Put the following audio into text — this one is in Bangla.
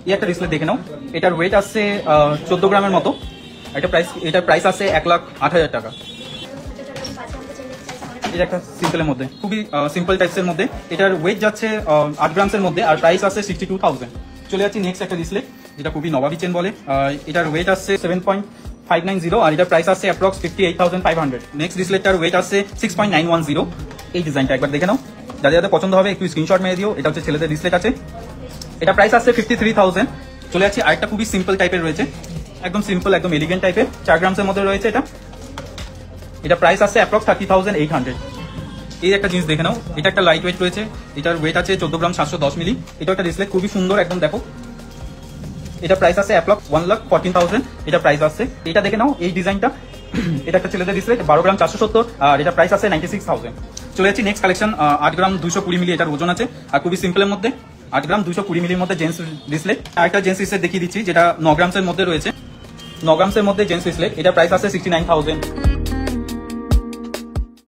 এই একটা ডিসপ্লে দেখে নাও। এটার ওয়েট আসছে 14 গ্রামের মতো। এটার প্রাইস আছে 1,08,000 টাকা। এটা একটা সিম্পলের মধ্যে, খুবই সিম্পল টাইপসের মধ্যে। এটার ওয়েট যাচ্ছে 8 গ্রামসের মধ্যে আর প্রাইস আছে 62,000। চলে যাচ্ছি নেক্সট একটা ডিসপ্লে, যেটা খুবই নবাবী চেন বলে। এটার ওয়েট আসছে 7.590 আর এটার প্রাইস আছে অ্যাপ্রক্স 58,500। নেক্সট ডিসপ্লেটার ওয়েট আছে 6.910। এই ডিজাইনটা একবার দেখে নাও, যাদের যাদের পছন্দ হবে একটু স্ক্রিনশট মেরে দিও। এটা হচ্ছে ছেলেদের ডিসপ্লে আছে, এটা প্রাইস আছে 53,000। চলে যাচ্ছি আরেকটা খুবই সিম্পল টাইপের রয়েছে, একদম সিম্পল, একদম এলিগেন্ট টাইপের, 4 গ্রামসের মধ্যে রয়েছে। এটা প্রাইস আছে অ্যাপ্রক্স 30,800। এই একটা জিনিস দেখে নাও, এটা একটা লাইট ওয়েট রয়েছে, এটার ওয়েট আছে 14 গ্রাম 710 মিলি। এটা একটা ডিসপ্লে খুবই সুন্দর, একদম দেখো। এটা প্রাইস আছে অ্যাপ্রক্স 1,14,000। এটা প্রাইস আছে, এটা দেখে নাও এই ডিজাইনটা। এটা একটা ছেলেদের ডিসপ্লে, 12 গ্রাম 470 আর এটা প্রাইস আছে 96,000। চলে যাচ্ছি নেক্সট কালেকশন, 8 গ্রাম 220 মিলি এটার ওজন আছে আর খুবই সিম্পলের মধ্যে। 8 গ্রাম 220 মিলির মধ্যে জেন্টস ডিসপ্লে। আরেকটা জেন্টস ডিসপ্লে দেখিয়ে দিচ্ছি, যেটা 9 গ্রামসের মধ্যে রয়েছে। 9 গ্রামসের মধ্যে জেন্টস ডিসপ্লে, এটা প্রাইস আছে 69,000।